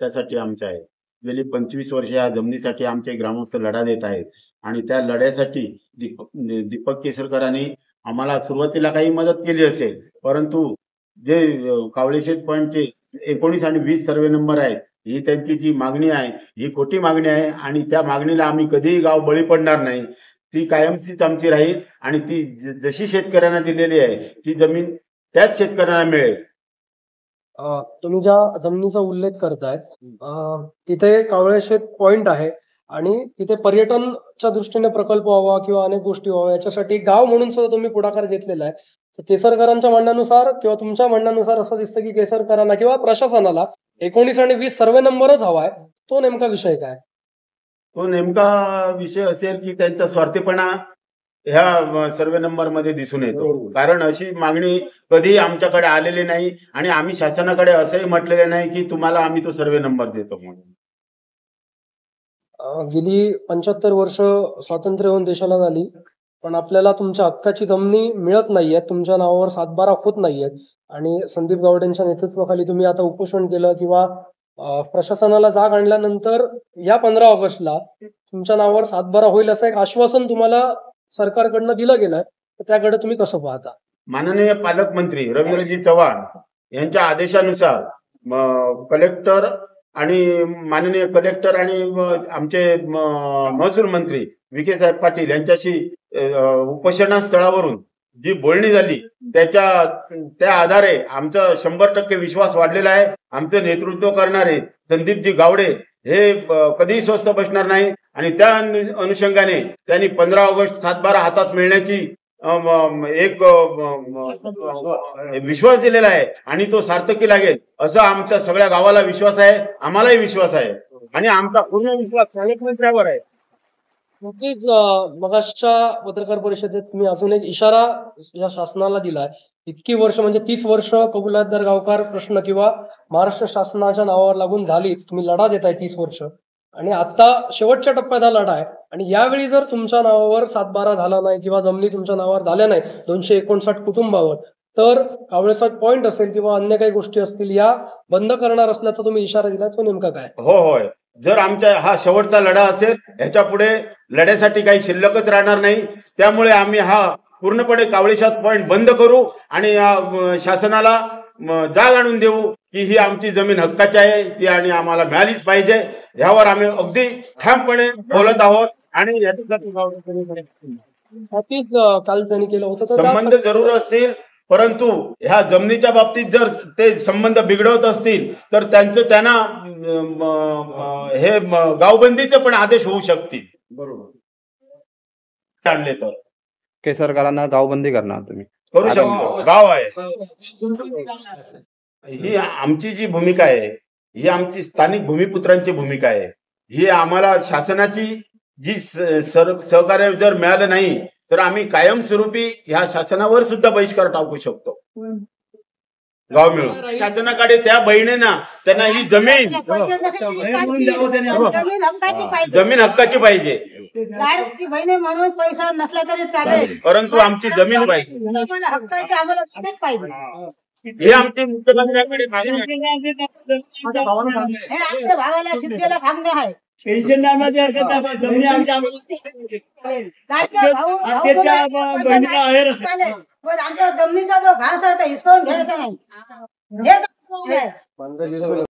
त्यासाठी आमचा आहे. गेली 25 वर्ष या जमिनीसाठी आमचे ग्रामस्थ लढा देत आहेत आणि त्या लढ्यासाठी दीपक केसरकरांनी आम्हाला सुरुवातीला काही मदत केली असेल, परंतु जे कावळेशेत पॉईंटचे 19 आणि 20 सर्वे नंबर आहेत, ही त्यांची जी मागणी आहे ही खोटी मागणी आहे आणि त्या मागणीला आम्ही कधीही गाव बळी पडणार नाही. ती कायमचीच आमची राहील आणि ती जशी शेतकऱ्यांना दिलेली आहे ती जमीन त्याच शेतकऱ्यांना मिळेल. तुम्ही ज्या जमिनीचा उल्लेख करताय तिथे कावळेशेत पॉइंट आहे आणि तिथे पर्यटनच्या दृष्टीने प्रकल्प व्हावा किंवा अनेक गोष्टी व्हाव्या याच्यासाठी गाव म्हणून सुद्धा तुम्ही पुढाकार घेतलेला आहे. तर केसरकरांच्या म्हणण्यानुसार किंवा तुमच्या म्हणण्यानुसार असं दिसतं की केसरकरांना किंवा प्रशासनाला 19 आणि 20 सर्वे नंबरच हवाय. तो नेमका विषय काय? तो नेमका विषय असेल की त्यांचा स्वार्थीपणा ह्या सर्वे नंबर मध्ये दिसून येतो. कारण अशी मागणी कधी आमच्याकडे आलेली नाही आणि आम्ही शासनाकडे असंही म्हटलेले नाही की तुम्हाला आम्ही तो सर्वे नंबर देतो म्हणून. गेली 75 वर्ष स्वातंत्र्य होऊन देशाला झाली, पण आपल्याला तुमच्या हक्काची जमिनी मिळत नाहीये, तुमच्या नावावर सातबारा होत नाहीयेत आणि संदीप गावडेंच्या नेतृत्वाखाली तुम्ही आता उपोषण केलं किंवा प्रशासनाला जाग आणल्यानंतर या 15 ऑगस्टला तुमच्या नावावर सातबारा होईल असं एक आश्वासन तुम्हाला सरकारकडनं दिलं गेलंय. तर त्याकडे तुम्ही कसं पाहता? माननीय पालकमंत्री रवींद्रजी चव्हाण यांच्या आदेशानुसार कलेक्टर आणि माननीय कलेक्टर आणि आमचे महसूल मंत्री विखे साहेब पाटील यांच्याशी उपोषणा स्थळावरून जी बोलणी झाली त्या आधारे आमचा 100% विश्वास वाढलेला आहे. आमचं नेतृत्व करणारे संदीपजी गावडे हे कधीही स्वस्थ बसणार नाही आणि त्या अनुषंगाने त्यांनी 15 ऑगस्ट सातबारा हातात मिळण्याची एक विश्वास दिलेला आहे आणि तो सार्थकी लागेल असं आमच्या सगळ्या गावाला विश्वास आहे, आम्हालाही विश्वास आहे आणि आमचा पूर्ण विश्वास पालकमंत्र्यावर आहे. नक्कीच मगासच्या पत्रकार परिषदेत तुम्ही अजून एक इशारा या शासनाला दिलाय. इतकी वर्ष म्हणजे 30 वर्ष कबुलातदार गावकार प्रश्न किंवा महाराष्ट्र शासनाच्या नावावर लागून झाली, तुम्ही लढा देताय 30 वर्ष आणि आता शेवटच्या टप्प्यात हा लढा आहे आणि यावेळी जर तुमच्या नावावर सातबारा झाला नाही किंवा जमिनी तुमच्या नावावर झाल्या नाही 259 कुटुंबावर, तर कावळेसात पॉइंट असेल किंवा अन्य काही गोष्टी असतील या बंद करणार असल्याचा तुम्ही इशारा दिला. तो नेमका काय? होय, जर आमचा हा शेवटचा लढा असेल, ह्याच्या पुढे लढ्यासाठी काही शिल्लकच राहणार नाही. त्यामुळे आम्ही हा पूर्णपणे कावळेसात पॉइंट बंद करू आणि शासनाला जाग आणून देऊ की ही आमची जमीन हक्काची आहे, ती आणि आम्हाला मिळालीच पाहिजे. यावर आम्ही अगदी ठामपणे बोलत आहोत आणि काल त्यांनी केलं होतं. संबंध जरूर असतील, परंतु ह्या जमिनीच्या बाबतीत जर ते संबंध बिघडवत असतील तर त्यांना हे गावबंदीचे पण आदेश होऊ शकतील. बरोबर आणले तर केसरकरांना गावबंदी करणार तुम्ही? करू शकतो. गाव आहे ही आमची जी भूमिका आहे, ही आमची स्थानिक भूमिपुत्रांची भूमिका आहे. ही आम्हाला शासनाची जी सहकार्य जर मिळालं नाही तर आम्ही कायमस्वरूपी ह्या शासनावर सुद्धा बहिष्कार टाकू शकतो. गाव मिळून शासनाकडे त्या बहिणींना त्यांना ही जमीन हक्काची पाहिजे, म्हणून पैसा नसला तरी चालेल, परंतु आमची जमीन पाहिजे. हक्काची आम्हाला पाहिजे. हे आमचे मुख्यमंत्र्यांकडे आमच्या भावाला शिक्षेला थांबणे आहे. पेन्शनदारांना जमिनी आमच्या पण आमच्या जमिनीचा जो घास आहे तो हिसकावून घ्यायचा नाही.